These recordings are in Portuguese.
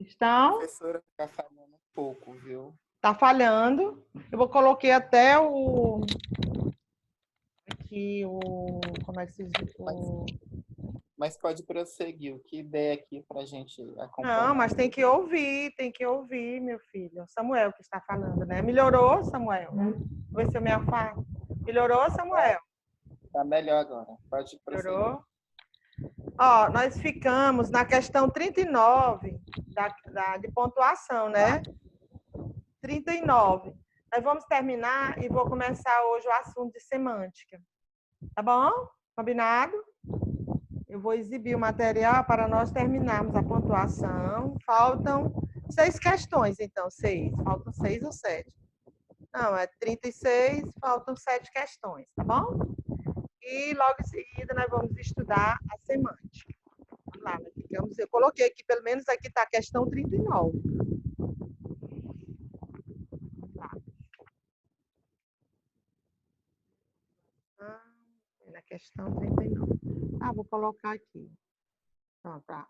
Estão? Professora, está falando um pouco, viu? Tá falhando. Coloquei até o... Aqui, como é que se diz? Mas pode prosseguir. O que der aqui para a gente acompanhar? Não, mas tem que ouvir, meu filho. Samuel que está falando, né? Melhorou, Samuel? Vou ver se eu me afasto. Melhorou, Samuel? Tá melhor agora. Pode prosseguir. Melhorou? Ó, nós ficamos na questão 39 de pontuação, né? 39. Nós vamos terminar e vou começar hoje o assunto de semântica. Tá bom? Combinado? Eu vou exibir o material para nós terminarmos a pontuação. Faltam 6 questões, então, 6. Faltam 6 ou 7. Não, é 36, faltam 7 questões, tá bom? E logo em seguida nós vamos estudar a semântica. Vamos lá, nós ficamos, eu coloquei aqui, pelo menos aqui está a questão 39. Tá. Na questão 39. Vou colocar aqui. Então, para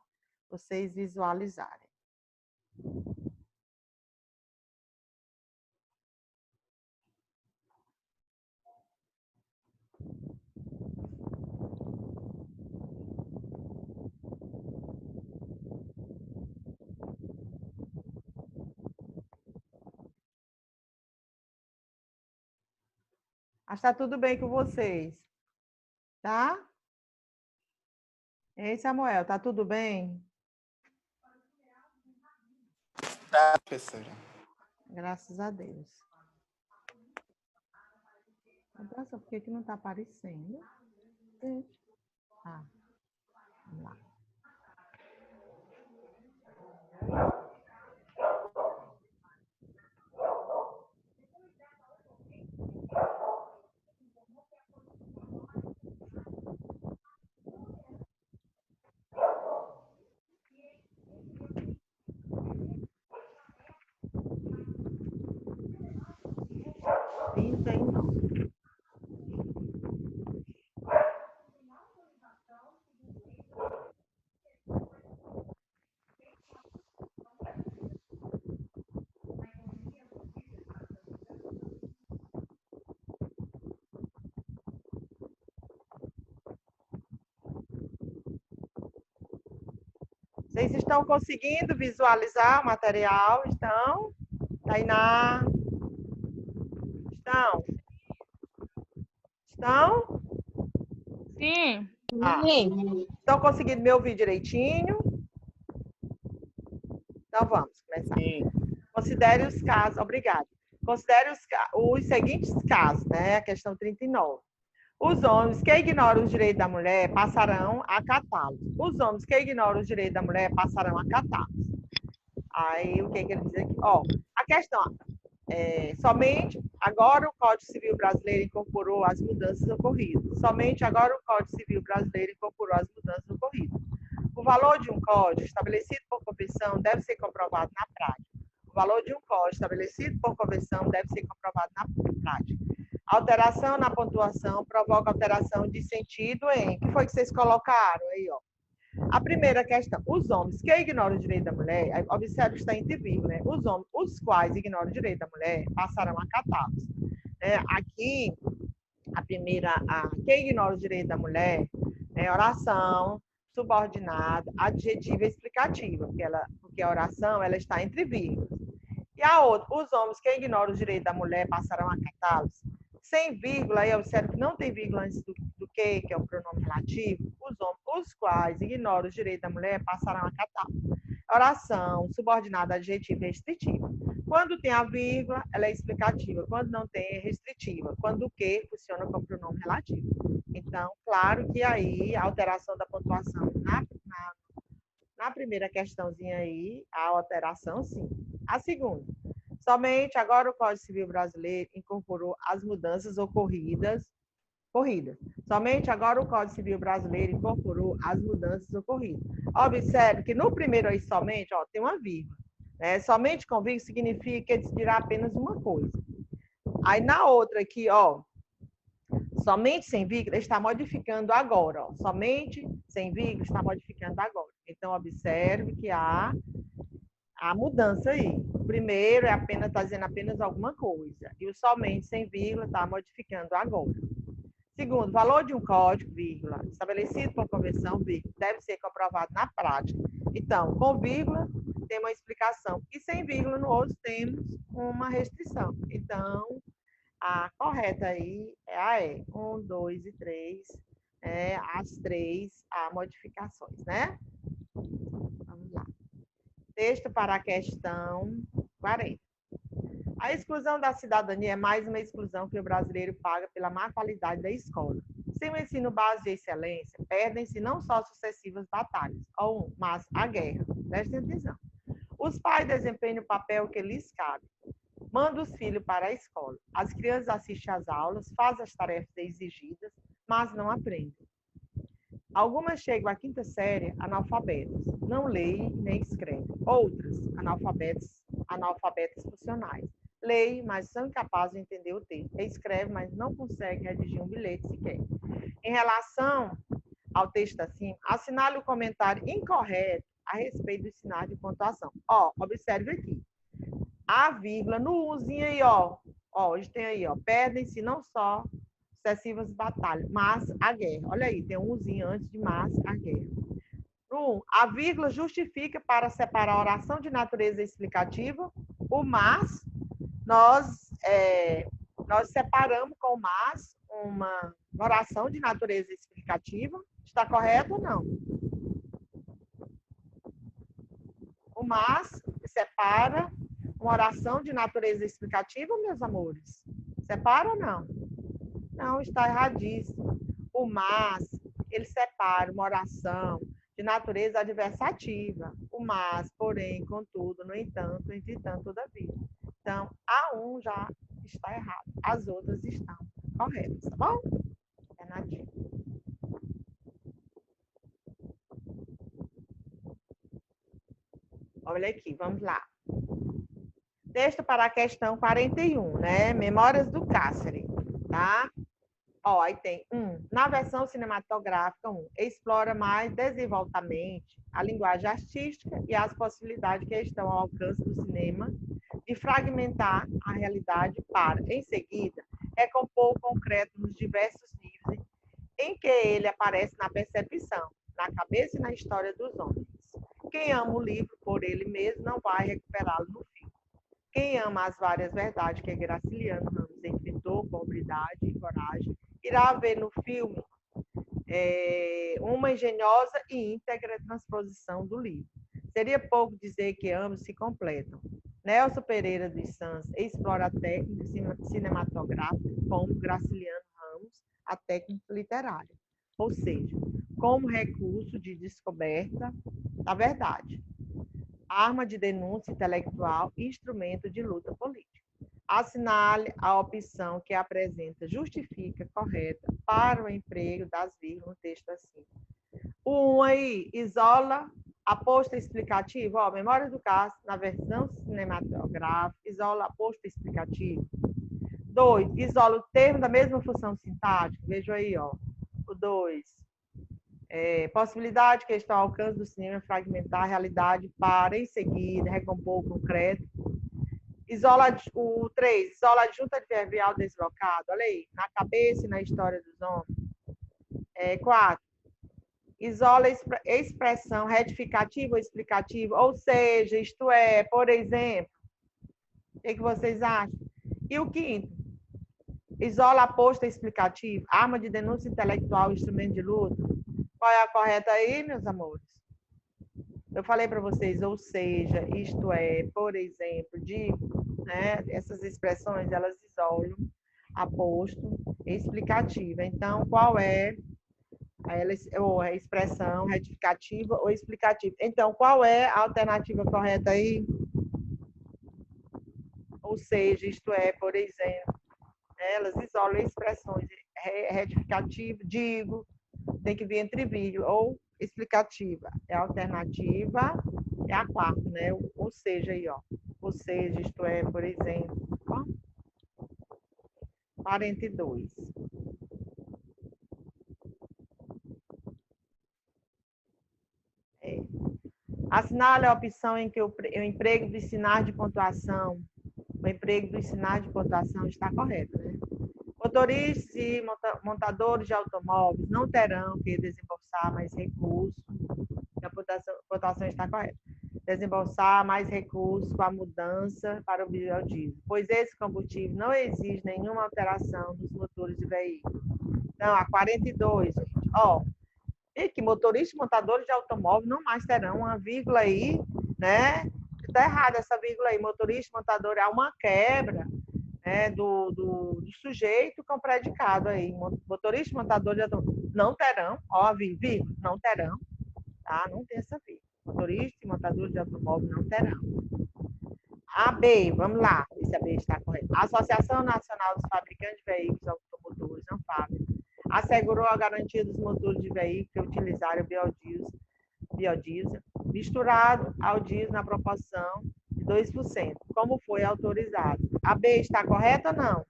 vocês visualizarem. Acho que está tudo bem com vocês. Tá? Ei, Samuel, tá tudo bem? Tá, professora. Graças a Deus. Nossa, por que não está aparecendo? Vamos lá. Vocês estão conseguindo visualizar o material? Estão? Tainá? Estão? Estão? Sim. Estão conseguindo me ouvir direitinho? Então vamos começar. Sim. Considere os casos, obrigada. Considere os seguintes casos, né? A questão 39. Os homens que ignoram os direitos da mulher passarão a acatá-los. Os homens que ignoram os direitos da mulher passarão a acatá-los. Aí, o que ele diz aqui? A questão somente agora o Código Civil Brasileiro incorporou as mudanças ocorridas. Somente agora o Código Civil Brasileiro incorporou as mudanças ocorridas. O valor de um código estabelecido por convenção deve ser comprovado na prática. O valor de um código estabelecido por convenção deve ser comprovado na prática. Alteração na pontuação provoca alteração de sentido em... O que foi que vocês colocaram aí, ó? A primeira questão, os homens que ignoram o direito da mulher, observe que está entre vírgula, né? Os homens, os quais ignoram o direito da mulher, passarão a acatá-los. Aqui, a primeira, quem ignora o direito da mulher, oração, subordinada, adjetiva e explicativa, porque a oração ela está entre vírgulas. E a outra, os homens que ignoram o direito da mulher passarão a acatá-los. Sem vírgula, aí observe que não tem vírgula antes do que é o pronome relativo, os homens, os quais ignoram os direitos da mulher, passarão a acatá-los. Oração, subordinada, adjetiva e restritiva. Quando tem a vírgula, ela é explicativa. Quando não tem, é restritiva. Quando o que funciona como pronome relativo. Então, claro que aí a alteração da pontuação na primeira questãozinha aí, a alteração sim. A segunda, somente agora o Código Civil Brasileiro incorporou as mudanças ocorridas. Somente agora o Código Civil Brasileiro incorporou as mudanças ocorridas. Observe que no primeiro aí somente, tem uma vírgula. Né? Somente com vírgula significa que ele dirá apenas uma coisa. Aí na outra aqui, somente sem vírgula está modificando agora. Somente sem vírgula está modificando agora. Então, observe que a mudança aí. O primeiro é apenas, está dizendo apenas alguma coisa. E o somente sem vírgula está modificando agora. Segundo, valor de um código, vírgula, estabelecido por convenção, vírgula, deve ser comprovado na prática. Então, com vírgula, tem uma explicação. E sem vírgula, no outro, temos uma restrição. Então, a correta aí é a E. 1, 2 e 3. As três modificações, né? Vamos lá. Texto para a questão 40. A exclusão da cidadania é mais uma exclusão que o brasileiro paga pela má qualidade da escola. Sem o ensino base de excelência, perdem-se não só sucessivas batalhas, mas a guerra. Presta atenção. Os pais desempenham o papel que lhes cabe. Mandam os filhos para a escola. As crianças assistem às aulas, fazem as tarefas exigidas, mas não aprendem. Algumas chegam à quinta série analfabetas, não leem nem escrevem. Outras, analfabetas funcionais. Leem, mas são incapazes de entender o texto. Escrevem, mas não conseguem redigir um bilhete sequer. Em relação ao texto acima, assinale o comentário incorreto a respeito do sinal de pontuação. Observe aqui. A vírgula no uzinho aí, hoje tem aí, perdem-se não só sucessivas batalhas, mas a guerra. Olha aí, tem um uzinho antes de mas a guerra. No 1, a vírgula justifica para separar a oração de natureza explicativa. O mas, nós separamos com o mas uma oração de natureza explicativa. Está correto ou não? O mas separa uma oração de natureza explicativa, meus amores? Separa ou não? Não, está erradíssimo. O mas, ele separa uma oração de natureza adversativa. O mas, porém, contudo, no entanto, entretanto, todavia. Então, a 1 já está errado. As outras estão corretas, tá bom? Renatinho. Olha aqui, vamos lá. Texto para a questão 41, né? Memórias do Cárcere, tá? Aí tem na versão cinematográfica, explora mais desenvoltamente a linguagem artística e as possibilidades que estão ao alcance do cinema de fragmentar a realidade para, em seguida, recompor o concreto nos diversos níveis em que ele aparece na percepção, na cabeça e na história dos homens. Quem ama o livro por ele mesmo não vai recuperá-lo no filme. Quem ama as várias verdades que Graciliano Ramos enfrentou com habilidade e coragem, irá ver no filme uma engenhosa e íntegra transposição do livro. Seria pouco dizer que ambos se completam. Nelson Pereira dos Santos explora a técnica cinematográfica como Graciliano Ramos a técnica literária, ou seja, como recurso de descoberta da verdade, arma de denúncia intelectual e instrumento de luta política. Assinale a opção que apresenta justifica correta para o emprego das vírgulas no texto acima. O 1 aí, isola a posta explicativa. Memórias do caso, na versão cinematográfica, isola a posta explicativa. 2, isola o termo da mesma função sintática. Veja aí, o 2. Possibilidade que está ao alcance do cinema fragmentar a realidade para, em seguida, recompor o concreto. Isola o 3, isola a junta adverbial deslocada, olha aí, na cabeça e na história dos homens. 4, isola a expressão retificativa ou explicativa, ou seja, isto é, por exemplo, o que vocês acham? E o 5º, isola a posta explicativa, arma de denúncia intelectual, instrumento de luta. Qual é a correta aí, meus amores? Eu falei para vocês, ou seja, isto é, por exemplo, né, essas expressões, elas isolam aposto explicativa. Então, qual é a expressão retificativa ou explicativa? Então, qual é a alternativa correta aí? Ou seja, isto é, por exemplo, elas isolam expressões retificativas, tem que vir entre vírgula, ou explicativa. É a alternativa, é a 4, né? Ou seja, aí, ou seja, isto é, por exemplo, 42. Assinale a opção em que o emprego dos sinais de pontuação, está correto, né? Motoristas e montadores de automóveis não terão que desembolsar mais recursos. A pontuação está correta. Desembolsar mais recursos com a mudança para o biodiesel, pois esse combustível não exige nenhuma alteração nos motores de veículos. Não, a 42, gente. Ó, e que motoristas e montadores de automóvel não mais terão uma vírgula aí, né? Está errada essa vírgula aí. Motorista e montador, há uma quebra, né, do sujeito com predicado aí. Motorista e montador de automóvel não terão, ó, vírgula, não terão, tá? Não tem essa vírgula. Motorista e montador de automóvel não terão. A B, vamos lá, ver se a B está correta. A Associação Nacional dos Fabricantes de Veículos Automotores, ANFAVEA, assegurou a garantia dos motores de veículos que utilizarem o biodiesel misturado ao diesel na proporção de 2%, como foi autorizado. A B está correta ou não?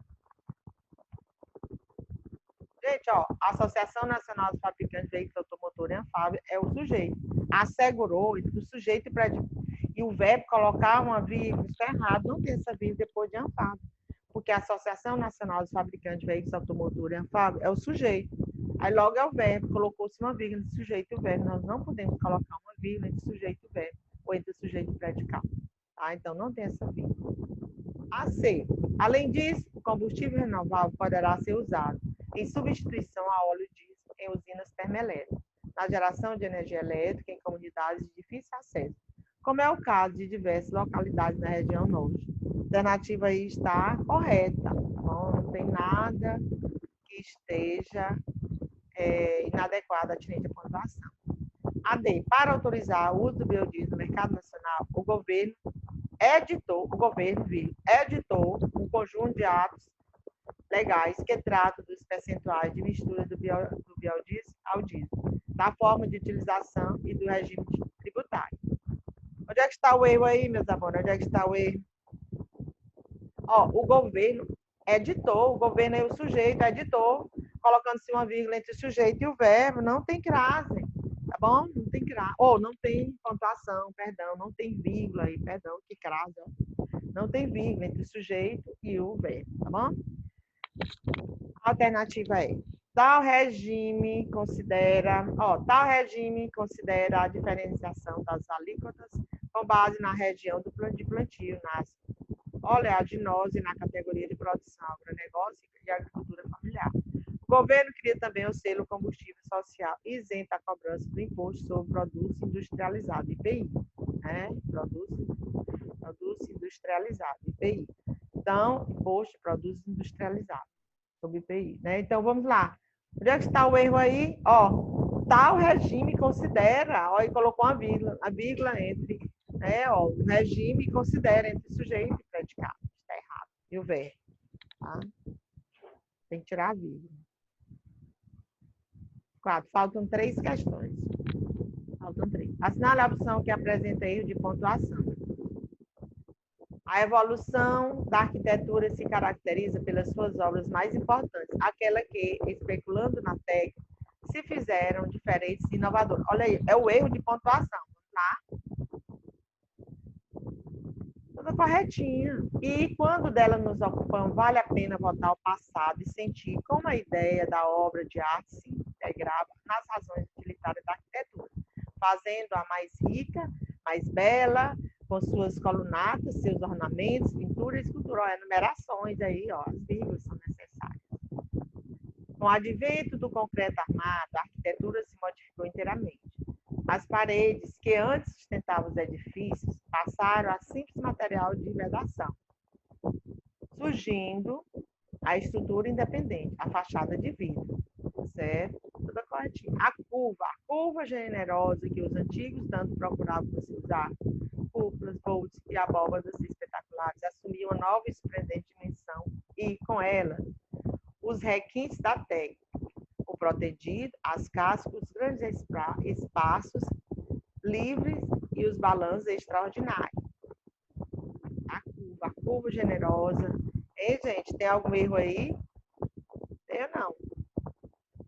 Gente, ó, a Associação Nacional dos Fabricantes de Veículos Automotores, ANFAVEA, é o sujeito. Assegurou, o sujeito e o verbo colocar uma vírgula, isso é errado, não tem essa vírgula depois de ANFAVEA, porque a Associação Nacional dos Fabricantes de Veículos Automotores, ANFAVEA, é o sujeito. Aí logo é o verbo, colocou-se uma vírgula entre sujeito e o verbo. Nós não podemos colocar uma vírgula entre sujeito e o verbo, ou entre sujeito e predicado. Tá? Então, não tem essa vírgula. A C. Além disso, o combustível renovável poderá ser usado em substituição a óleo diesel em usinas termoelétricas, na geração de energia elétrica em comunidades de difícil acesso, como é o caso de diversas localidades na região norte. A alternativa aí está correta, tá bom? Não tem nada que esteja inadequado atinente à pontuação. A D. Para autorizar o uso do biodiesel no mercado nacional, o governo editou um conjunto de atos legais que tratam dos percentuais de mistura do biodiesel ao diesel, da forma de utilização e do regime tributário. Onde é que está o erro aí, meus amores? Onde é que está o erro? Ó, o governo editou, o governo é o sujeito, editou, colocando-se uma vírgula entre o sujeito e o verbo, não tem crase, tá bom? Não tem crase, ou não tem pontuação, perdão, não tem vírgula aí, perdão, que crase, ó. Não tem vírgula entre o sujeito e o verbo, tá bom? A alternativa é tal regime considera a diferenciação das alíquotas com base na região de plantio, nas oleaginose na categoria de produção agronegócio e agricultura familiar. O governo cria também o selo combustível social isento à cobrança do imposto sobre produtos industrializados, IPI, né? Produtos industrializados, IPI. Então, imposto de produtos industrializados, sobre IPI, né? Então, vamos lá. Onde é que está o erro aí? Ó, tal regime considera, ó, e colocou a vírgula entre, né? Ó, o regime considera entre sujeito e predicado. Está errado. E o verbo, tá? Tem que tirar a vírgula. 4. Faltam 3 questões. Faltam 3. Assinale a opção que apresenta erro de pontuação. A evolução da arquitetura se caracteriza pelas suas obras mais importantes, aquela que, especulando na técnica, se fizeram diferentes e inovadoras. Olha aí, é o erro de pontuação, tá? Tudo corretinha. E quando dela nos ocupamos, vale a pena voltar ao passado e sentir como a ideia da obra de arte se integrava nas razões utilitárias da arquitetura, fazendo-a mais rica, mais bela, com suas colunatas, seus ornamentos, pintura e escultura, numerações aí, ó, as vírgulas são necessárias. Com o advento do concreto armado, a arquitetura se modificou inteiramente. As paredes, que antes sustentavam os edifícios, passaram a simples material de vedação, surgindo a estrutura independente, a fachada de vidro, certo? Tudo corretinho. A curva generosa que os antigos tanto procuravam por se usar, cúpulas, bolts e abóbadas espetaculares, assumiam uma nova e surpreendente dimensão e, com ela, os requintes da técnica, o protegido, as cascas, os grandes espaços livres e os balanços extraordinários. A curva generosa. Ei, gente, tem algum erro aí? Tem ou não?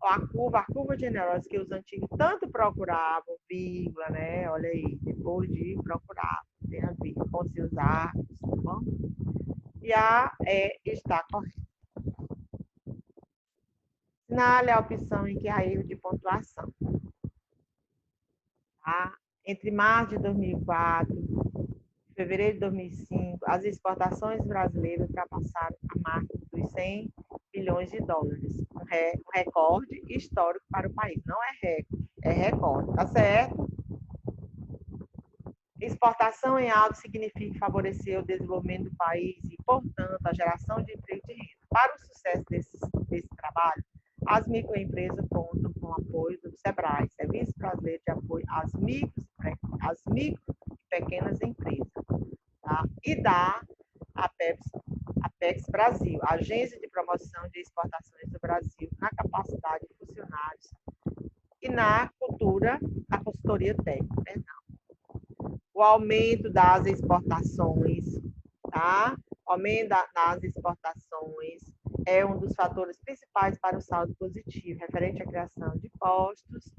A curva generosa que os antigos tanto procuravam vírgula, né? Olha aí, depois de procurar, tem a vírgula com seus arcos, tá bom? E a está correta. Assinale a opção em que há erro de pontuação. Tá? Entre março de 2004 e fevereiro de 2005, as exportações brasileiras ultrapassaram a marca dos 100 bilhões de dólares. Um recorde histórico para o país. Não é recorde, é recorde. Tá certo? Exportação em alto significa favorecer o desenvolvimento do país e, portanto, a geração de emprego e de renda. Para o sucesso desse trabalho, as microempresas contam com o apoio do SEBRAE, Serviço Brasileiro de Apoio às Micro e Pequenas Empresas, tá? E da Apex Brasil, Agência de Promoção de Exportações do Brasil, na capacidade de funcionários e na consultoria técnica, perdão. O aumento das exportações, tá? O aumento das exportações é um dos fatores principais para o saldo positivo, referente à criação de postos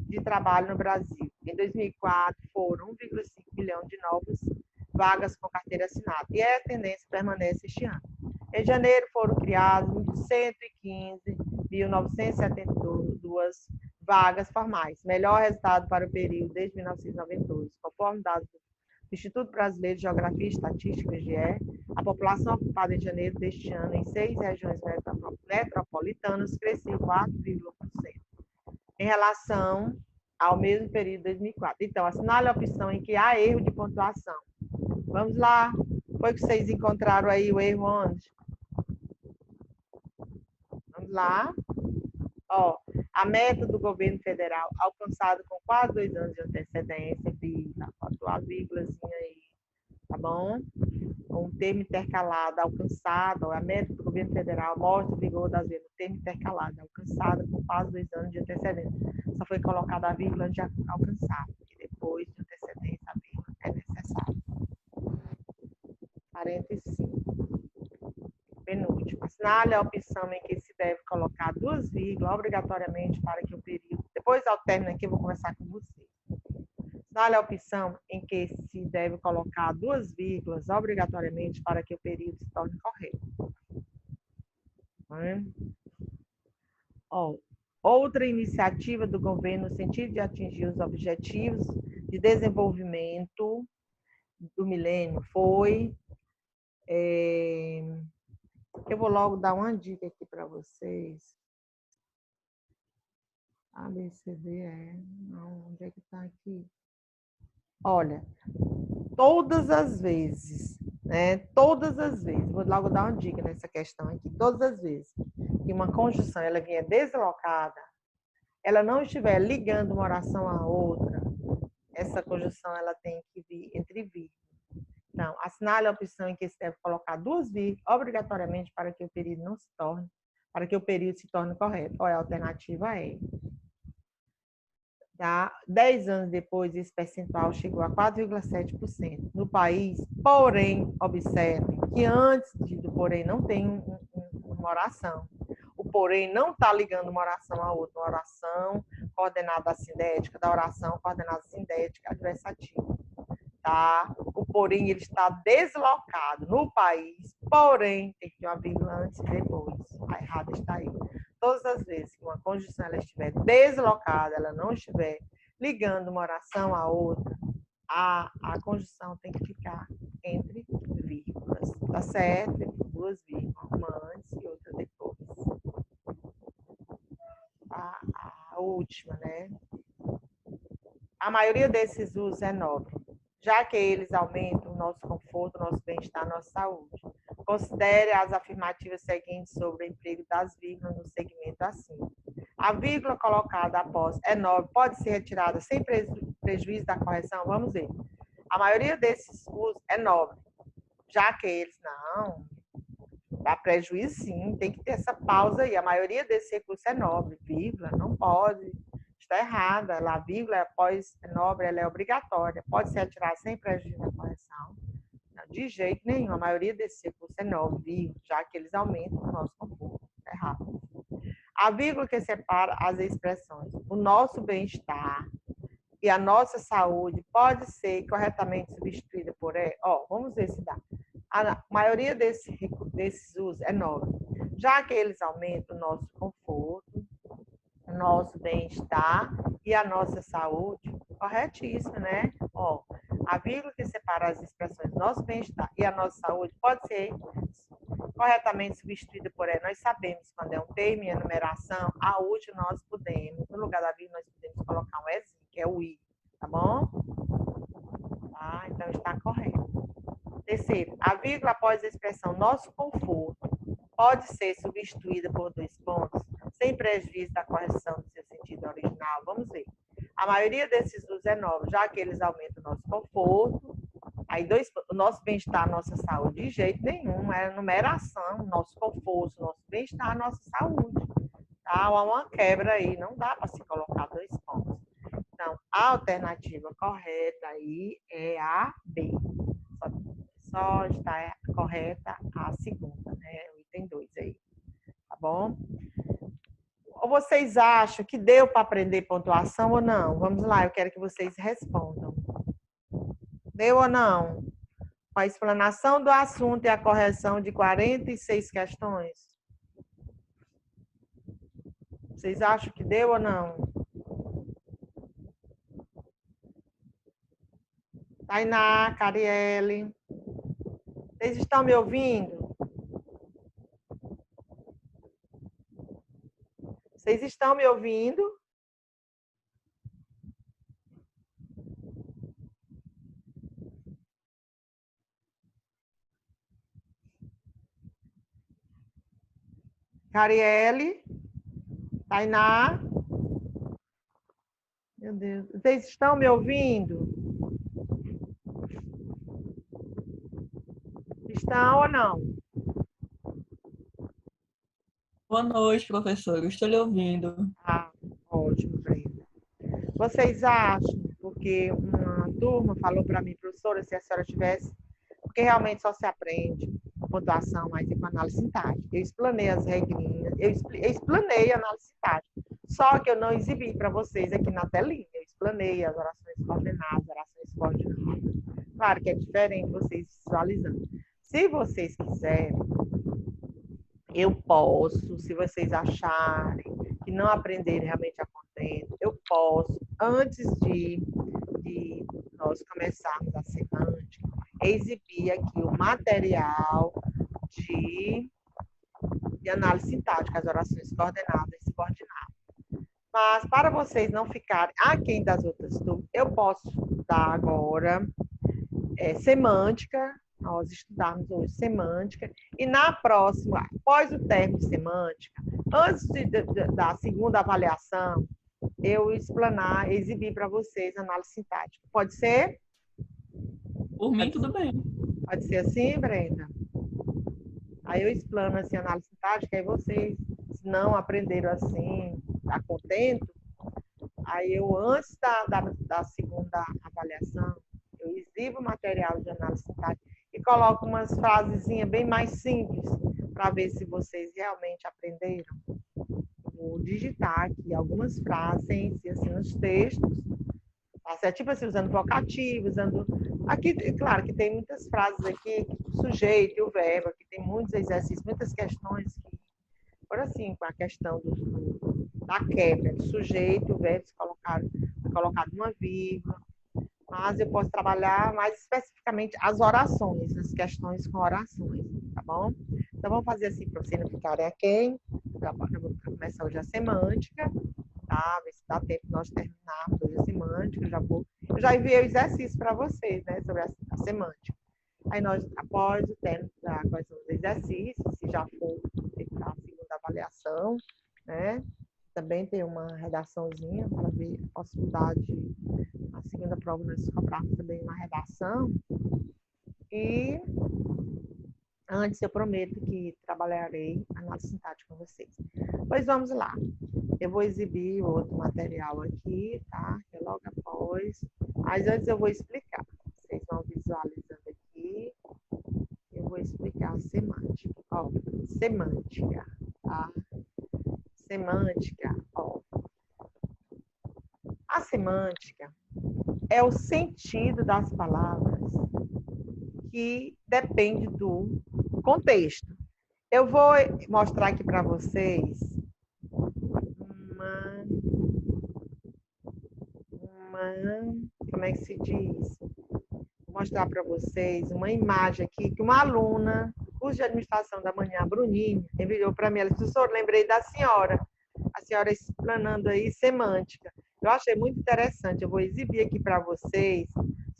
de trabalho no Brasil. Em 2004, foram 1,5 milhão de novas vagas com carteira assinada, e a tendência permanece este ano. Em janeiro, foram criadas 115.972 vagas formais, melhor resultado para o período desde 1992, conforme dados do Instituto Brasileiro de Geografia e Estatística, IGE, a população ocupada em janeiro deste ano em 6 regiões metropolitanas cresceu 4,1% em relação ao mesmo período de 2004. Então, assinale a opção em que há erro de pontuação. Vamos lá. Foi que vocês encontraram aí o erro onde? Vamos lá. Ó, a meta do governo federal alcançada com quase 2 anos de antecedência, vírgula, faltou a vírgulazinha aí, tá bom? Um termo intercalado alcançado, a meta do governo federal mostra o vigor das vírgulas, termo intercalado alcançada com quase 2 anos de antecedência. Só foi colocada a vírgula de alcançado, porque depois de antecedência a vírgula é necessária. 45. Penúltimo. Assinale a opção em que se deve colocar 2 vírgulas obrigatoriamente para que o período... Depois, ao término aqui, eu vou conversar com você. Assinale a opção em que se deve colocar 2 vírgulas obrigatoriamente para que o período se torne correto. Ó, outra iniciativa do governo no sentido de atingir os objetivos de desenvolvimento do milênio foi... Eu vou logo dar uma dica aqui para vocês. A, B, C, D, E. Não, onde é que está aqui? Olha, todas as vezes, né? Todas as vezes, vou logo dar uma dica nessa questão aqui. Todas as vezes que uma conjunção ela vier deslocada, ela não estiver ligando uma oração à outra, essa conjunção ela tem que vir entre vírgulas. Então, assinale a opção em que se deve colocar 2 vírgulas obrigatoriamente para que o período não se torne, para que o período se torne correto. Olha, a alternativa é. Tá? 10 anos depois, esse percentual chegou a 4,7% no país. Porém, observem que antes do porém não tem uma oração. O porém não está ligando uma oração a outra, uma oração coordenada assindética, da oração coordenada sindética adversativa. Tá? O porém ele está deslocado no país, porém tem que ter uma vírgula antes e depois. A errada está aí. Todas as vezes que uma conjunção ela estiver deslocada, ela não estiver ligando uma oração à outra, a conjunção tem que ficar entre vírgulas, tá certo? 2 vírgulas, uma antes e outra depois. A última, né? A maioria desses usos é nobre, já que eles aumentam o nosso conforto, o nosso bem-estar, a nossa saúde. Considere as afirmativas seguintes sobre o emprego das vírgulas no segmento acima. A vírgula colocada após é nobre pode ser retirada sem prejuízo da correção? Vamos ver. A maioria desses usos é nobre, já que eles não. Dá prejuízo sim, tem que ter essa pausa aí. A maioria desses recursos é nobre, vírgula, não pode. Está errada. A vírgula após é nobre, ela é obrigatória. Pode ser retirada sem prejuízo da correção? Não, de jeito nenhum. A maioria desses recursos é nobre, já que eles aumentam o nosso conforto. Está errado. A vírgula que separa as expressões. O nosso bem-estar e a nossa saúde pode ser corretamente substituída por é? Ó, vamos ver se dá. A maioria desses usos é 9, já que eles aumentam o nosso conforto, o nosso bem-estar e a nossa saúde. Corretíssimo, né? Ó, a vírgula que separa as expressões nosso bem-estar e a nossa saúde pode ser corretamente substituída por é. Nós sabemos quando é um termo em enumeração, a última nós podemos, no lugar da vírgula, nós podemos colocar um ezinho, que é o i, tá bom? Tá? Então está correto. Terceiro, a vírgula após a expressão nosso conforto pode ser substituída por 2 pontos, sem prejuízo da correção do seu sentido original. Vamos ver. A maioria desses usos é novo, já que eles aumentam o nosso conforto. Aí, o nosso bem-estar, nossa saúde, de jeito nenhum, é numeração, nosso conforto, nosso bem-estar, nossa saúde. Tá? Há uma quebra aí, não dá para se colocar 2 pontos. Então, a alternativa correta aí é a B. Só está correta a segunda, né? O item 2 aí. Tá bom? Ou vocês acham que deu para aprender pontuação ou não? Vamos lá, eu quero que vocês respondam. Deu ou não? Com a explanação do assunto e a correção de 46 questões? Vocês acham que deu ou não? Tainá, Cariele. Vocês estão me ouvindo? Vocês estão me ouvindo? Cariele, Tainá. Meu Deus, vocês estão me ouvindo? Estão ou não? Boa noite, professor. Eu estou lhe ouvindo. Ah, ótimo, Brenda. Vocês acham, porque uma turma falou para mim, professora, se a senhora tivesse, porque realmente só se aprende com pontuação, mas com análise sintática. Eu explanei as regrinhas, eu explanei a análise sintática, só que eu não exibi para vocês aqui na telinha. Eu explanei as orações coordenadas, orações coordenadas. Claro que é diferente vocês visualizando. Se vocês quiserem, eu posso, se vocês acharem que não aprenderem realmente a contento, eu posso, antes de nós começarmos a semântica, exibir aqui o material de análise sintática, as orações coordenadas e subordinadas. Mas, para vocês não ficarem aquém das outras turmas, eu posso dar agora semântica, nós estudarmos hoje semântica, e na próxima, após o término de semântica, antes da segunda avaliação, eu explanar, exibir para vocês análise sintática. Pode ser? Por mim, tudo bem. Pode ser assim, Brenda? Aí eu explano assim, análise sintática, aí vocês, se não aprenderam assim, tá contento? Aí eu, antes da segunda avaliação, eu exibo o material de análise sintática e coloco umas frasezinhas bem mais simples, para ver se vocês realmente aprenderam. Vou digitar aqui algumas frases, assim, nos textos, tá? Tipo assim, usando vocativo, usando... Aqui, claro que tem muitas frases aqui, o sujeito e o verbo, aqui tem muitos exercícios, muitas questões que, por assim, com a questão da quebra, do sujeito, o verbo colocado uma vírgula, mas eu posso trabalhar mais especificamente as orações, as questões com orações, tá bom? Então, vamos fazer assim para vocês não ficarem aquém. Eu vou começar hoje a semântica, tá? Ver se dá tempo de nós terminarmos hoje a semântica. Eu já enviei o exercício para vocês, né, sobre a semântica. Aí nós, após o término da correção dos exercícios, se já for a segunda avaliação, né? Também tem uma redaçãozinha para ver a possibilidade de, na segunda prova, nós cobrarmos também uma redação. E antes eu prometo que trabalharei análise sintática com vocês. Pois vamos lá. Eu vou exibir outro material aqui, tá? Que é logo após. Mas antes eu vou explicar. Vocês vão visualizando aqui. Eu vou explicar a semântica. Ó, semântica, tá? Semântica, ó. A semântica, é o sentido das palavras que depende do contexto. Eu vou mostrar aqui para vocês como é que se diz? Vou mostrar para vocês uma imagem aqui que uma aluna do curso de administração da manhã, Bruninho, enviou para mim. Ela disse: professor, lembrei da senhora, a senhora explanando aí semântica. Eu achei muito interessante. Eu vou exibir aqui para vocês,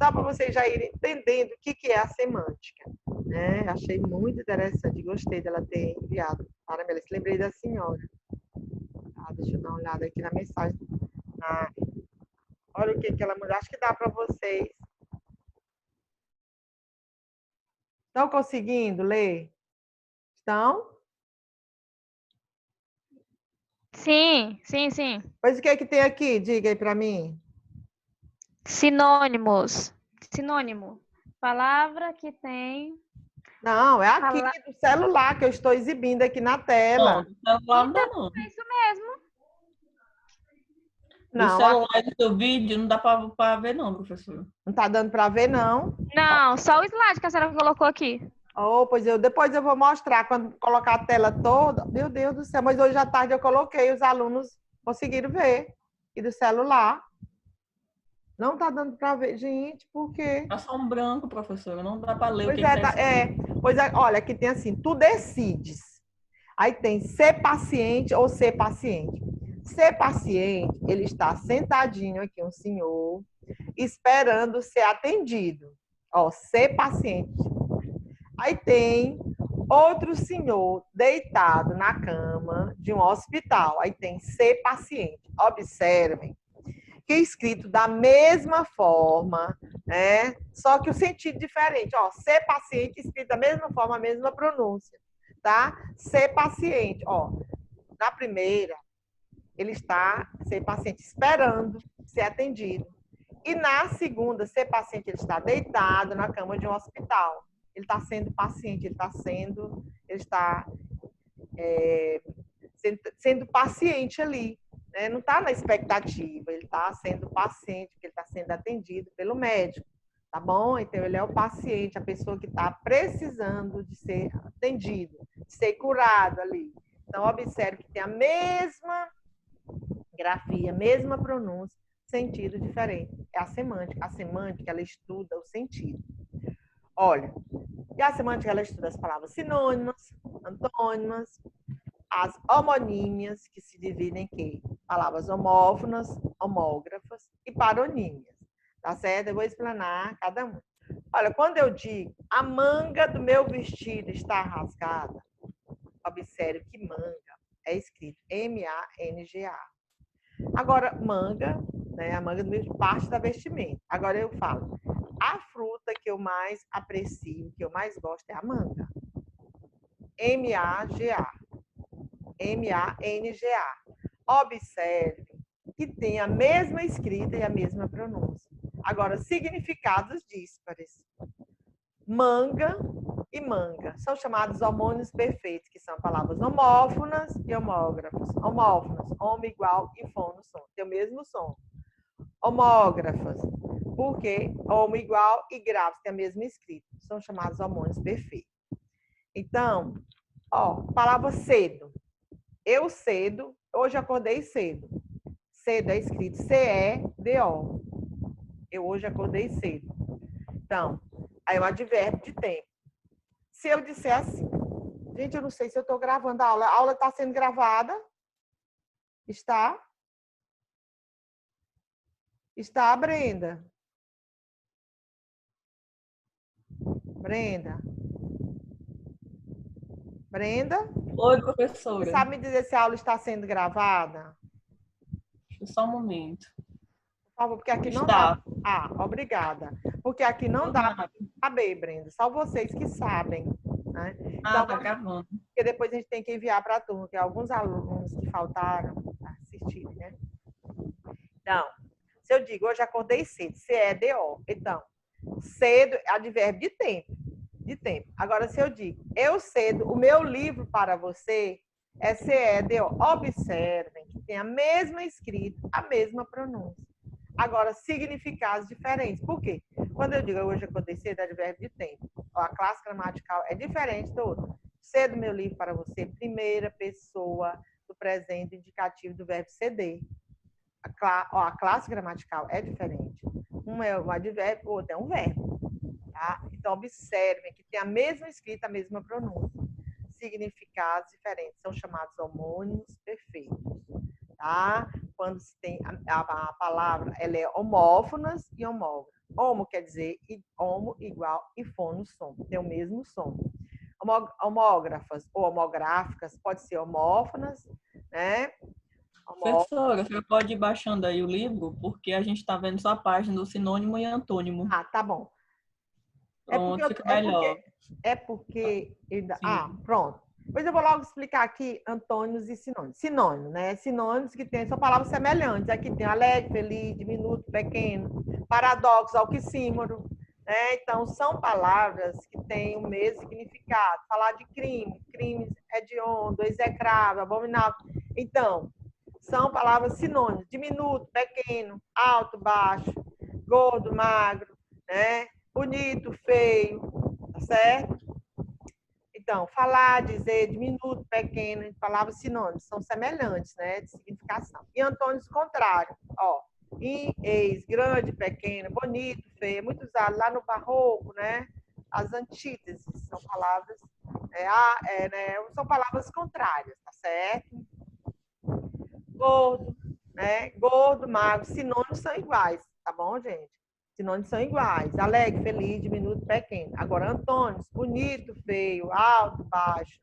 só para vocês já irem entendendo o que é a semântica. Né? Achei muito interessante. Gostei dela ter enviado para mim. Ela disse: lembrei da senhora. Deixa eu dar uma olhada aqui na mensagem. Olha o que ela mandou. Acho que dá para vocês. Estão conseguindo ler? Estão? Sim, sim, sim. Pois o que é que tem aqui? Diga aí para mim. Sinônimos. Sinônimo. Palavra que tem... Não, é aqui do celular que eu estou exibindo aqui na tela. Não, do celular não dá, não. É isso mesmo. Do celular do seu vídeo não dá para ver, não, professor. Não está dando para ver, não? Não, só o slide que a senhora colocou aqui. Oh, pois depois eu vou mostrar quando colocar a tela toda. Meu Deus do céu, mas hoje à tarde eu coloquei, os alunos conseguiram ver. E do celular. Não está dando para ver. Gente, por quê? É só um branco, professora, não dá para ler Pois o que está Pois é, olha, aqui tem assim, tu decides. Aí tem ser paciente ou ser paciente. Ser paciente, ele está sentadinho aqui, um senhor, esperando ser atendido. Ó, ser paciente. Aí tem outro senhor deitado na cama de um hospital. Aí tem ser paciente. Observem que é escrito da mesma forma, né? Só que o sentido diferente. Ó, ser paciente escrito da mesma forma, a mesma pronúncia, tá? Ser paciente, ó. Na primeira, ele está, ser paciente, esperando ser atendido. E na segunda, ser paciente, ele está deitado na cama de um hospital. Ele está sendo paciente, ele está sendo paciente ali. Né? Não está na expectativa, ele está sendo paciente, porque ele está sendo atendido pelo médico. Tá bom? Então, ele é o paciente, a pessoa que está precisando de ser atendido, de ser curado ali. Então, observe que tem a mesma grafia, mesma pronúncia, sentido diferente. É a semântica. A semântica, ela estuda o sentido. Olha, e a semântica, ela estuda as palavras sinônimas, antônimas, as homonímias, que se dividem em palavras homófonas, homógrafas e paronímias. Tá certo? Eu vou explanar cada uma. Olha, quando eu digo a manga do meu vestido está rasgada, observe que manga é escrito M-A-N-G-A. Agora, manga, né, a manga do parte da vestimenta. Agora eu falo, a fruta que eu mais aprecio, que eu mais gosto é a manga. M-A-G-A. M-A-N-G-A. Observe que tem a mesma escrita e a mesma pronúncia. Agora, significados díspares. Manga e manga são chamados homônios perfeitos, que são palavras homófonas e homógrafas. Homófonas, homo igual e fono som, tem o mesmo som. Homógrafas, porque homo igual e grafos tem a mesma escrita, são chamados homônios perfeitos. Então, ó, palavra cedo. Eu cedo, hoje acordei cedo. Cedo é escrito C-E-D-O. Eu hoje acordei cedo. Então, aí é um advérbio de tempo. Se eu disser assim, gente, eu não sei se eu estou gravando a aula está sendo gravada? Está? Está, Brenda? Brenda? Brenda? Oi, professora. Você sabe me dizer se a aula está sendo gravada? Só um momento. Por favor, porque aqui não Está. dá. Ah, obrigada. Porque aqui não dá para saber, Brenda. Só vocês que sabem. Né? Então, tá gravando. Porque depois a gente tem que enviar para a turma, que alguns alunos que faltaram assistirem, né? Então, se eu digo, hoje acordei cedo, C-E-D-O. Então, cedo é advérbio de tempo. De tempo. Agora, se eu digo, eu cedo o meu livro para você, é C-E-D-O. Observem que tem a mesma escrita, a mesma pronúncia. Agora, significados diferentes. Por quê? Quando eu digo hoje acordei cedo, é advérbio de tempo. Ó, a classe gramatical é diferente do outro. C do meu livro para você, primeira pessoa do presente indicativo do verbo ceder. A classe gramatical é diferente. Um é um advérbio, o outro é um verbo. Tá? Então, observem que tem a mesma escrita, a mesma pronúncia. Significados diferentes. São chamados homônimos perfeitos. Tá? Quando se tem a palavra, ela é homófonas e homógrafas. Homo quer dizer homo igual e fono som. Tem o mesmo som. Homógrafas ou homográficas pode ser homófonas, né? Professora, você pode ir baixando aí o livro, porque a gente está vendo só a página do sinônimo e antônimo. Ah, tá bom. Pronto, fica melhor. Pronto. Pois eu vou logo explicar aqui antônimos e sinônimos. Sinônimo, né? Sinônimos que são palavras semelhantes. Aqui tem alegre, feliz, diminuto, pequeno, paradoxo, oxímoro. Né? Então, são palavras que têm o mesmo significado. Falar de crime, crimes hediondo, execrável, abominável. Então, são palavras sinônimos. Diminuto, pequeno, alto, baixo, gordo, magro, né? Bonito, feio, tá certo? Então, falar, dizer, diminuto, pequeno, palavras sinônimas, são semelhantes, né, de significação. E antônimos contrários, ó, ex, grande, pequeno, bonito, feio, é muito usado lá no barroco, né? As antíteses são palavras, são palavras contrárias, tá certo? Gordo, né? Gordo, magro, sinônimos são iguais, tá bom, gente? Sinônimos são iguais. Alegre, feliz, diminuto, pequeno. Agora, antônimos, bonito, feio, alto, baixo,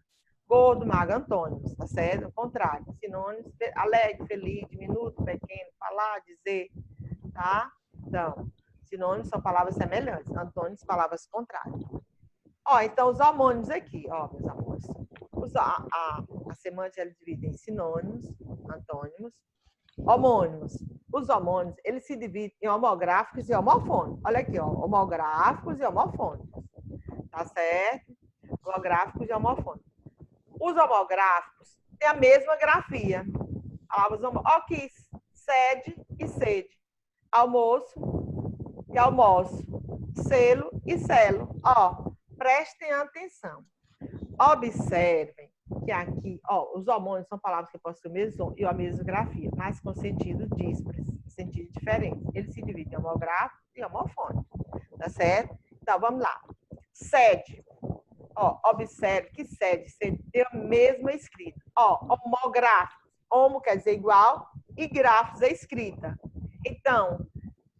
gordo, magro, antônimos, tá certo? O contrário. Sinônimos, alegre, feliz, diminuto, pequeno, falar, dizer, tá? Então, sinônimos são palavras semelhantes. Antônimos, palavras contrárias. Ó, então, os homônimos aqui, ó, meus amores. A semântica, ela divide em sinônimos, antônimos, homônimos. Os homônimos, eles se dividem em homográficos e homofônicos. Olha aqui, ó, homográficos e homofônicos. Tá certo? Homográficos e homofônicos. Os homográficos têm a mesma grafia. Palavras aqui, sede e sede. Almoço e almoço. Selo e selo. Ó, prestem atenção. Observem que aqui, ó, os homônimos são palavras que possuem o mesmo som e a mesma grafia, mas com sentido díspares, sentido diferente. Eles se dividem em homográfico e homofônico, tá certo? Então, vamos lá. Sede. Ó, observe que sede tem a mesma escrita. Ó, homográfico. Homo quer dizer igual e grafos é escrita. Então,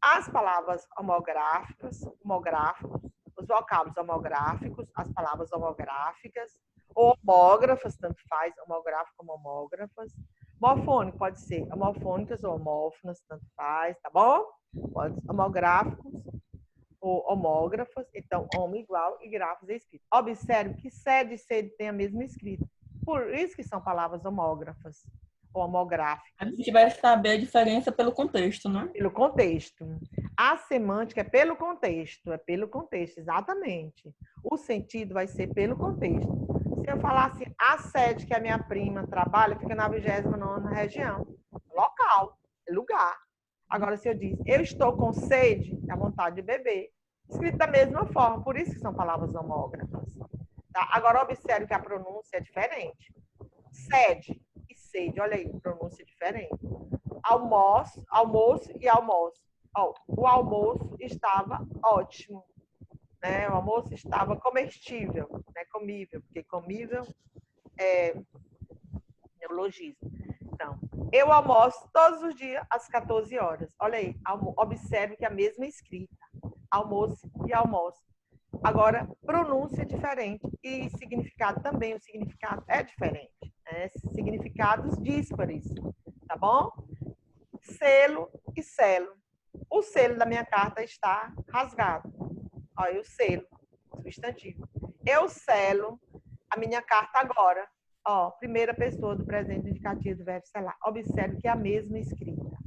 as palavras homográficos, os vocábulos homográficos, as palavras homográficas, ou homógrafas, tanto faz, homográfico como homógrafas. Morfônico pode ser homofônicas ou homófonas, tanto faz, tá bom? Pode ser homográficos ou homógrafas, então homo igual e grafos é escrito. Observe que sede e sede tem a mesma escrita. Por isso que são palavras homógrafas ou homográficas. A gente vai saber a diferença pelo contexto, né? Pelo contexto. A semântica é pelo contexto, exatamente. O sentido vai ser pelo contexto. Se eu falar assim, a sede que a minha prima trabalha fica na 29ª região. Local, lugar. Agora, se eu diz, eu estou com sede, é a vontade de beber. Escrito da mesma forma, por isso que são palavras homógrafas. Tá? Agora, observe que a pronúncia é diferente. Sede e sede, olha aí, pronúncia diferente. Almoço e almoço. Ó, o almoço estava ótimo. Né? O almoço estava comestível, né? Comível, porque comível é neologismo. Então, eu almoço todos os dias às 14 horas. Olha aí, observe que é a mesma escrita. Almoço e almoço. Agora, pronúncia é diferente e significado também. O significado é diferente. Né? Significados díspares, tá bom? Selo e selo. O selo da minha carta está rasgado. Olha, o selo, substantivo. Eu selo a minha carta agora. Ó, primeira pessoa do presente indicativo do verbo selar. Observe que é a mesma escrita.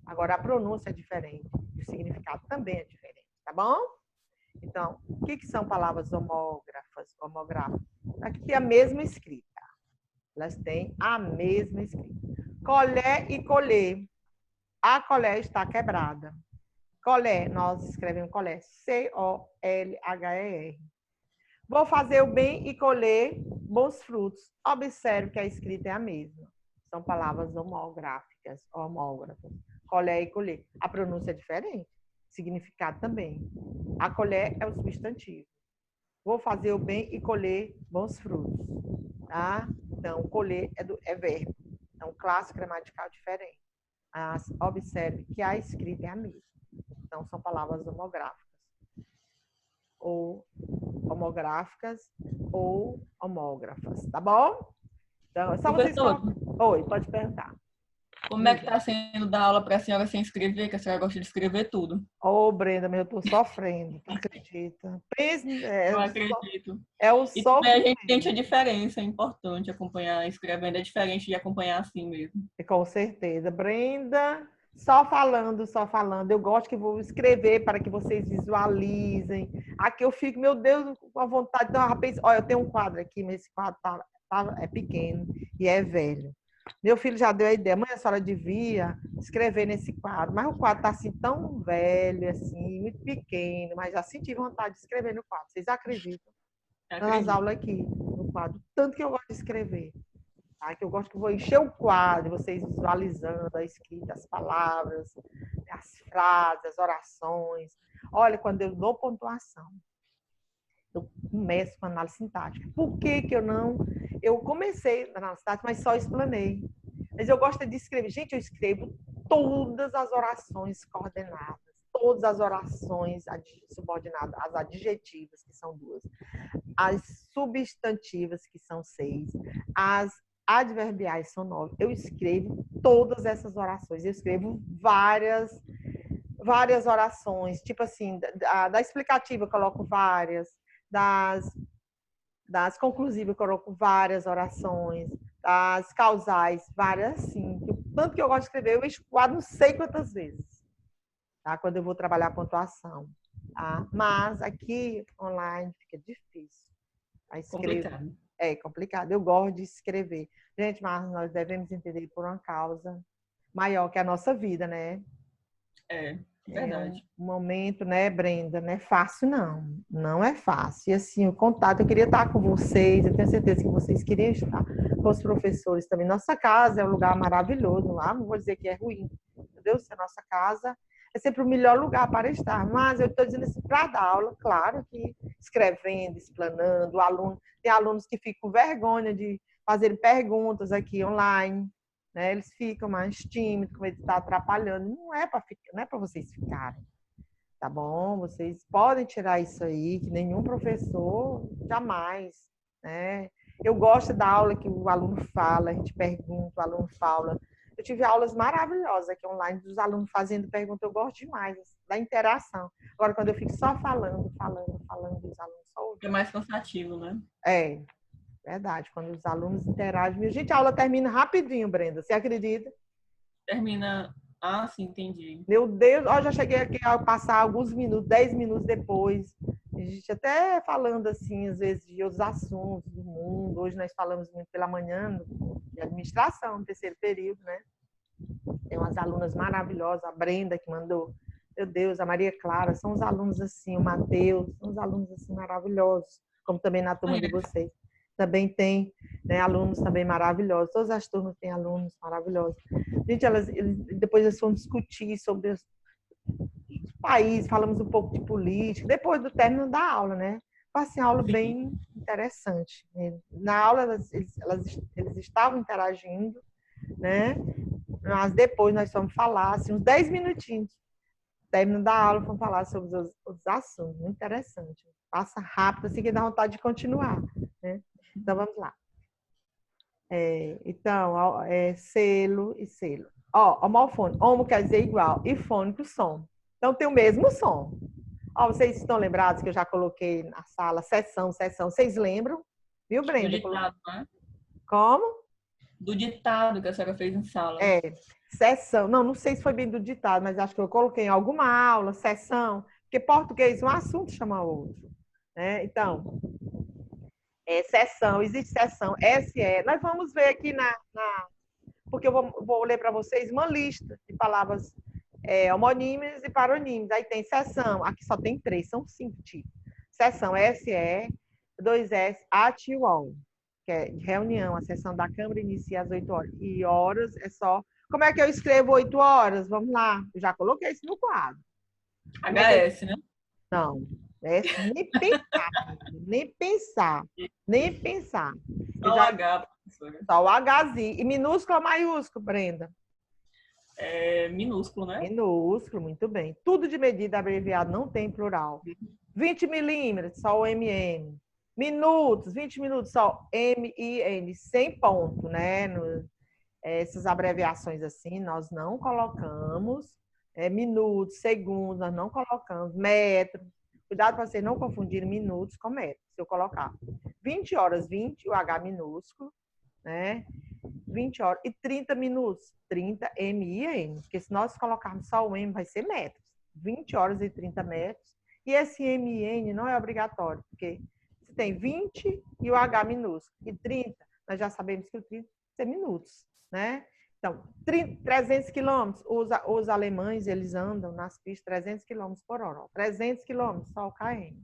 Agora, a pronúncia é diferente. E o significado também é diferente, tá bom? Então, o que são palavras homógrafas? Aqui tem a mesma escrita. Elas têm a mesma escrita. Colher e colher. A colher está quebrada. Colher, nós escrevemos colher. C-O-L-H-E-R. Vou fazer o bem e colher bons frutos. Observe que a escrita é a mesma. São palavras homográficas, homógrafas. Colher e colher. A pronúncia é diferente. Significado também. A colher é o substantivo. Vou fazer o bem e colher bons frutos. Tá? Então, colher é verbo. É um clássico gramatical diferente. Mas observe que a escrita é a mesma. Então, são palavras homográficas. Ou homográficas ou homógrafas, tá bom? Então, é só vocês... Professor, Oi, pode perguntar. como é que está sendo dar aula para a senhora sem escrever, que a senhora gosta de escrever tudo? Ô, Brenda, mas eu tô sofrendo, tu acredita? Eu acredito. É o E também a gente sofrimento. sente a diferença, é importante acompanhar escrevendo, é diferente de acompanhar assim mesmo. Com certeza. Brenda, só falando, só falando. Eu gosto que vou escrever para que vocês visualizem. Aqui eu fico, meu Deus, com a vontade. Então, rapaz, olha, eu tenho um quadro aqui, mas esse quadro é pequeno e é velho. Meu filho já deu a ideia, mãe, a senhora devia escrever nesse quadro, mas o quadro está assim tão velho, assim, muito pequeno, mas já senti vontade de escrever no quadro. Vocês acreditam? Nas aulas aqui, no quadro, tanto que eu gosto de escrever. Tá? Que eu gosto que eu vou encher o quadro, vocês visualizando a escrita, as palavras, as frases, as orações. Olha, quando eu dou pontuação, eu começo com análise sintática. Por que que eu não... Eu comecei na análise sintática, mas só explanei. Mas eu gosto de escrever. Gente, eu escrevo todas as orações coordenadas, todas as orações subordinadas, as adjetivas, que são 2, as substantivas, que são 6, as adverbiais são 9. Eu escrevo todas essas orações. Eu escrevo várias orações. Tipo assim, da explicativa eu coloco várias, das conclusivas eu coloco várias orações, das causais, várias, assim. Tanto que eu gosto de escrever, eu encho o quadro não sei quantas vezes, tá? Quando eu vou trabalhar a pontuação. Tá? Mas aqui, online, fica difícil. Complicado. É complicado. Eu gosto de escrever. Gente, mas nós devemos entender por uma causa maior que a nossa vida, né? É, verdade. É um momento, né, Brenda? Não é fácil, não. Não é fácil. E assim, o contato, eu queria estar com vocês, eu tenho certeza que vocês queriam estar com os professores também. Nossa casa é um lugar maravilhoso lá, não vou dizer que é ruim. Meu Deus, a nossa casa é sempre o melhor lugar para estar. Mas eu estou dizendo assim, para dar aula, claro que escrevendo, explanando, o aluno, tem alunos que ficam com vergonha de fazer perguntas aqui online. Né? Eles ficam mais tímidos, com medo de estar atrapalhando. Não é para vocês ficarem, tá bom? Vocês podem tirar isso aí, que nenhum professor jamais, né? Eu gosto da aula que o aluno fala, a gente pergunta, o aluno fala. Eu tive aulas maravilhosas aqui online, dos alunos fazendo pergunta, eu gosto demais da interação. Agora, quando eu fico só falando, os alunos só ouvem. É mais cansativo, né? É. Verdade, quando os alunos interagem. Gente, a aula termina rapidinho, Brenda. Você acredita? Termina... Ah, sim, entendi. Meu Deus, ó, já cheguei aqui a passar alguns minutos, 10 minutos depois. A gente até falando, assim, às vezes, de outros assuntos do mundo. Hoje nós falamos muito pela manhã de administração, no terceiro período, né? Tem umas alunas maravilhosas, a Brenda que mandou. Meu Deus, a Maria Clara, são os alunos assim, o Matheus, são os alunos assim maravilhosos, como também na turma de vocês. Também tem, né, alunos também maravilhosos. Todas as turmas têm alunos maravilhosos. Gente, depois eles foram discutir sobre os países, falamos um pouco de política, depois do término da aula, né? Foi assim, aula bem interessante. Na aula, eles estavam interagindo, né? Mas depois nós fomos falar, assim, uns 10 minutinhos. Término da aula, fomos falar sobre os assuntos. Muito interessante. Passa rápido, assim, que dá vontade de continuar, né? Então, vamos lá. Selo e selo. Ó, homofônico. Homo quer dizer igual. E fônico, som. Então, tem o mesmo som. Ó, vocês estão lembrados que eu já coloquei na sala sessão. Vocês lembram? Viu, Brenda? Do ditado, né? Como? Do ditado que a senhora fez em sala. Sessão. Não sei se foi bem do ditado, mas acho que eu coloquei em alguma aula, sessão. Porque português, um assunto chama outro. Né? Então... sessão, existe sessão, SE. Nós vamos ver aqui porque eu vou ler para vocês uma lista de palavras homonímios e paronímios. Aí tem sessão, aqui só tem 3, são 5 tipos. Sessão SE, 2S, AT-UOL, que é reunião, a sessão da Câmara inicia às 8 horas. E horas é só... Como é que eu escrevo 8 horas? Vamos lá, eu já coloquei isso no quadro. HS, né? Não, nem pensar, nem pensar, nem pensar. Só o H, professora. Só o Hzinho. E minúsculo ou maiúsculo, Brenda? É minúsculo, né? Minúsculo, muito bem. Tudo de medida abreviada, não tem plural. 20 milímetros, só o MM. Minutos, 20 minutos, só MIN, sem ponto, né? Essas abreviações assim, nós não colocamos. Minutos, segundos, nós não colocamos. Metro. Cuidado para vocês não confundirem minutos com metros. Se eu colocar 20 horas, 20, o H minúsculo, né? 20 horas e 30 minutos, 30 MIN, porque se nós colocarmos só o M, vai ser metros. 20 horas e 30 metros. E esse MN não é obrigatório, porque se tem 20 e o H minúsculo, e 30, nós já sabemos que o 30 é minutos, né? Então, 300 quilômetros, os alemães, eles andam nas pistas 300 quilômetros por hora. 300 quilômetros, só o KM.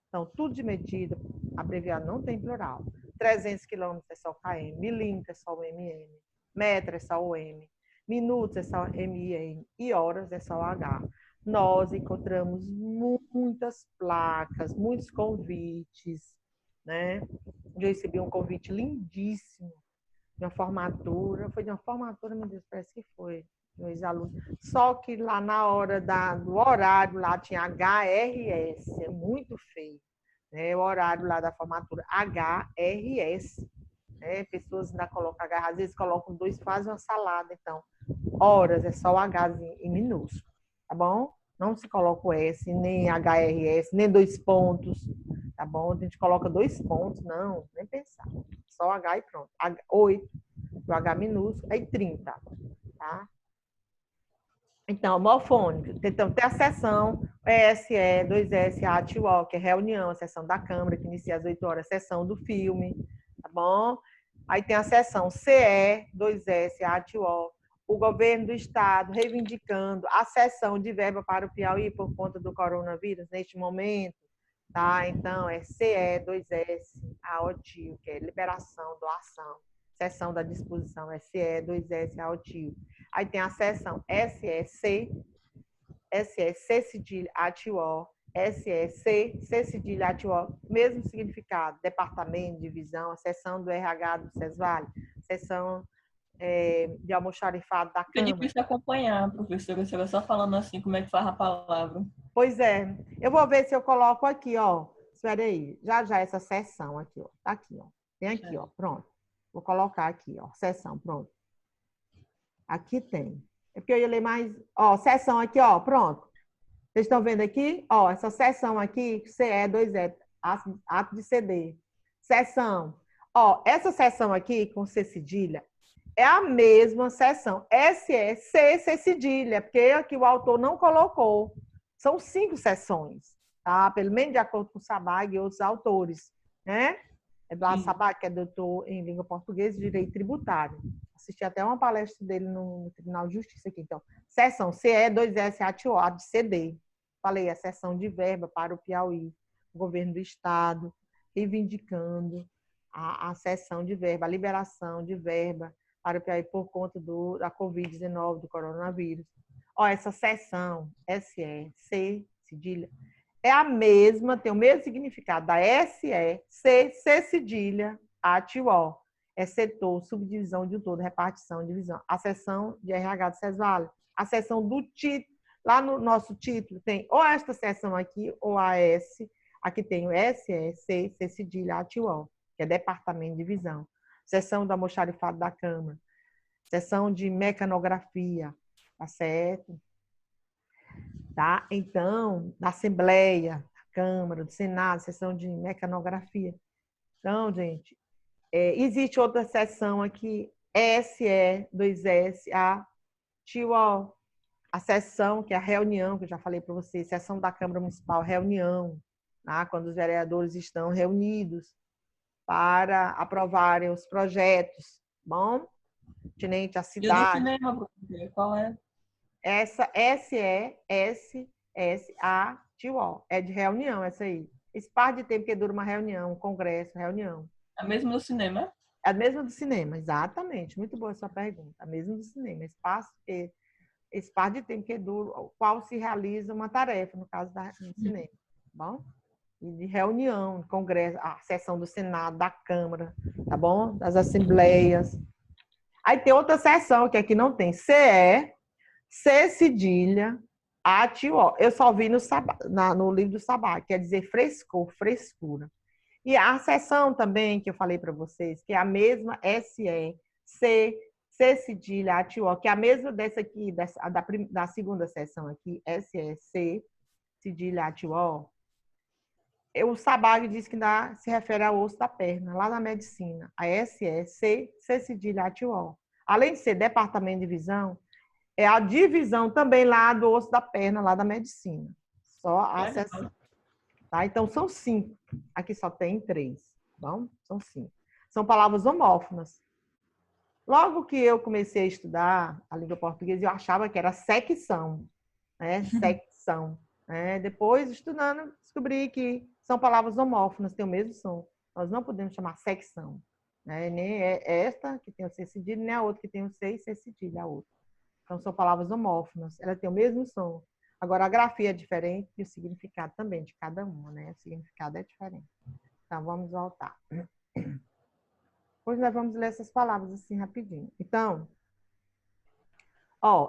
Então, tudo de medida abreviado não tem plural. 300 quilômetros é só o KM, milímetro é só o MN, metro é só o M, minutos é só o MIN e horas é só o H. Nós encontramos muitas placas, muitos convites, né? Eu recebi um convite lindíssimo de uma formatura, foi de uma formatura, meu Deus, parece que foi, de ex-alunos. Só que lá na hora do horário, lá tinha HRS, é muito feio. O horário lá da formatura, HRS. Pessoas ainda colocam H, às vezes colocam 2, fazem uma salada. Então, horas é só o H em minúsculo, tá bom? Não se coloca o S, nem HRS, nem 2 pontos, tá bom? A gente coloca 2 pontos, não, nem pensar. Só H e pronto. 8, o H minúsculo, aí 30, tá? Então, morfônico. Então, tem a sessão ESE, 2S, AT-UOL, que é reunião, a sessão da Câmara, que inicia às 8 horas, a sessão do filme, tá bom? Aí tem a sessão CE, 2S, AT-UOL, o governo do estado reivindicando a cessão de verba para o Piauí por conta do coronavírus neste momento, tá? Então, é CE, 2S, AOTIO, que é liberação, doação. Seção da disposição, SE, 2S, AOTIO. Aí tem a seção SEC, SEC cedilha ATO, SEC, C cedilha ATO, mesmo significado, departamento, divisão, a seção do RH do SESVAL, seção de almoxarifado da É Câmara. difícil acompanhar, professora, você vai só falando assim, como é que faz a palavra. Pois é, eu vou ver se eu coloco aqui, ó. Espera aí, já essa seção aqui, ó. Tá aqui, ó. Tem aqui, ó, pronto. Vou colocar aqui, ó, seção, pronto. Aqui tem. É porque eu ia ler mais... Ó, seção aqui, ó, pronto. Vocês estão vendo aqui? Ó, essa seção aqui, CE, 2E, ato de CD. Seção. Ó, essa seção aqui, com C cedilha, é a mesma seção. SE, C cedilha, porque aqui o autor não colocou. São 5 seções, tá? Pelo menos de acordo com o Sabag e outros autores, né? Eduardo Sabag, que é doutor em língua portuguesa e direito tributário. Assisti até uma palestra dele no Tribunal de Justiça aqui. Então, seção CE, 2S, ATO, de CD. Falei, a seção de verba para o Piauí, o governo do estado, reivindicando a seção de verba, a liberação de verba para o Piauí por conta da Covid-19, do coronavírus. Ó, essa seção SE, C, cedilha, é a mesma, tem o mesmo significado da SE, C, C cedilha, ATO. É setor, subdivisão de um todo, repartição, divisão. A seção de RH do SESVAL. A seção do título, lá no nosso título tem ou esta seção aqui, ou a S. Aqui tem o SE, C, C cedilha, ATO, que é departamento de divisão. Seção do almoxarifado da Câmara. Seção de mecanografia, tá certo? Tá? Então, da Assembleia, da Câmara, do Senado, seção de mecanografia. Então, gente, existe outra seção aqui, SE, 2S, a TIUOL, a seção, que é a reunião, que eu já falei para vocês, sessão da Câmara Municipal, reunião, tá? Quando os vereadores estão reunidos para aprovarem os projetos, bom? Tinente, a E o do cidade. cinema, professora, qual é? Essa SESSATO. É de reunião essa aí. Espaço de tempo que dura uma reunião, um congresso, reunião. É mesmo no cinema? É a mesma do cinema, exatamente. Muito boa a sua pergunta. A mesma do cinema. Espaço de tempo que dura, o qual se realiza uma tarefa, no caso do cinema. Tá bom? E de reunião, congresso, a sessão do Senado, da Câmara, tá bom? Das assembleias. Aí tem outra sessão que aqui não tem. CE, C cedilha, ATO. Eu só vi no livro do Sabá, quer dizer frescor, frescura. E a sessão também, que eu falei para vocês, que é a mesma SE, C cedilha, ATO, que é a mesma dessa aqui, da segunda sessão aqui, SE, C cedilha, ATO. O Sabá diz que se refere ao osso da perna, lá na medicina. A SE, C cedilha, ATO. Além de ser departamento de divisão, é a divisão também lá do osso da perna, lá da medicina. Só a sessão. Tá? Então, são 5. Aqui só tem 3. Tá bom? São 5. São palavras homófonas. Logo que eu comecei a estudar a língua portuguesa, eu achava que era secção. Né? Secção. Depois, estudando, descobri que são palavras homófonas, têm o mesmo som. Nós não podemos chamar secção. Nem esta, que tem o C cedilha, nem a outra, que tem o C e C cedilha, a outra. Então, são palavras homófonas. Elas têm o mesmo som. Agora, a grafia é diferente e o significado também de cada uma, né? O significado é diferente. Então, vamos voltar. Hoje nós vamos ler essas palavras assim rapidinho. Então,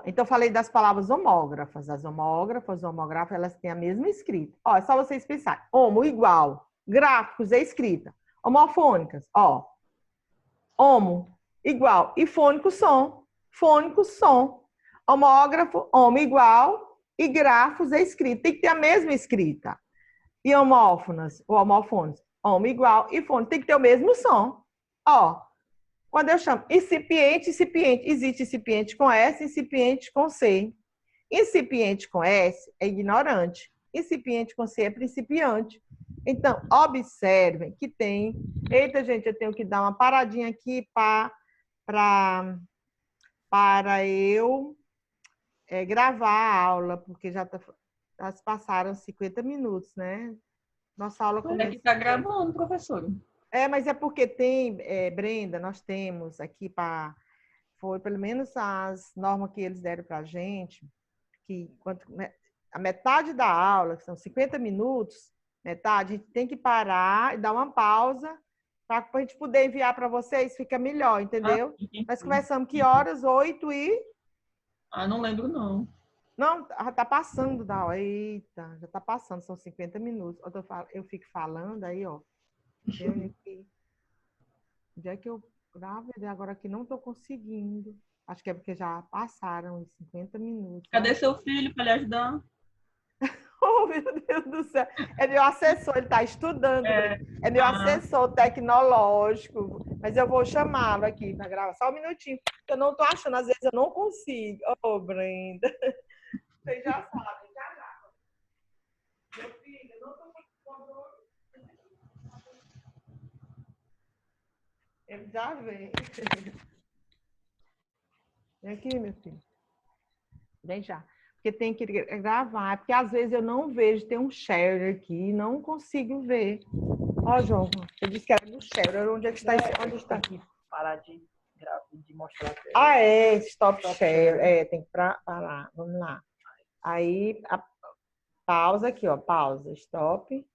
então falei das palavras homógrafas. As homógrafas, homográficas, elas têm a mesma escrita. É só vocês pensarem. Homo, igual. Gráficos é escrita. Homofônicas, homo, igual. E fônico, som. Fônico, som. Homógrafo, homo, igual. E grafos é escrita. Tem que ter a mesma escrita. E homófonas, ou homofônicos, homo, igual. E fônico, tem que ter o mesmo som. Quando eu chamo incipiente, incipiente, existe incipiente com S, incipiente com C. Incipiente com S é ignorante. Incipiente com C é principiante. Então, observem que tem... Eita, gente, eu tenho que dar uma paradinha aqui para eu gravar a aula, porque já se passaram 50 minutos, né? Nossa aula começou. É que está gravando, professor. Mas é porque tem, Brenda, nós temos aqui foi pelo menos as normas que eles deram para a gente, que a metade da aula, que são 50 minutos, metade, a gente tem que parar e dar uma pausa para a gente poder enviar para vocês, fica melhor, entendeu? Nós começamos que horas? 8 e... não lembro, não. Não, já está passando da hora. Eita, já está passando, são 50 minutos. Eu fico falando aí, onde é que eu gravo? Agora que não estou conseguindo. Acho que é porque já passaram os 50 minutos. Cadê seu filho para lhe ajudar? Oh, meu Deus do céu. É meu assessor, ele está estudando. É meu assessor tecnológico. Mas eu vou chamá-lo aqui para gravar. Só um minutinho. Eu não estou achando, às vezes eu não consigo. Brenda. Vocês já sabem, já grava. Meu filho, eu não estou conseguindo. Ele já vem. Vem aqui, meu filho. Vem já. Porque tem que gravar. Porque às vezes eu não vejo. Tem um share aqui e não consigo ver. João, você disse que era do share. Onde é que está isso? Onde está aqui? Parar de mostrar a tela. Stop share. Tem que parar. Vamos lá. Aí, pausa aqui, pausa. Stop.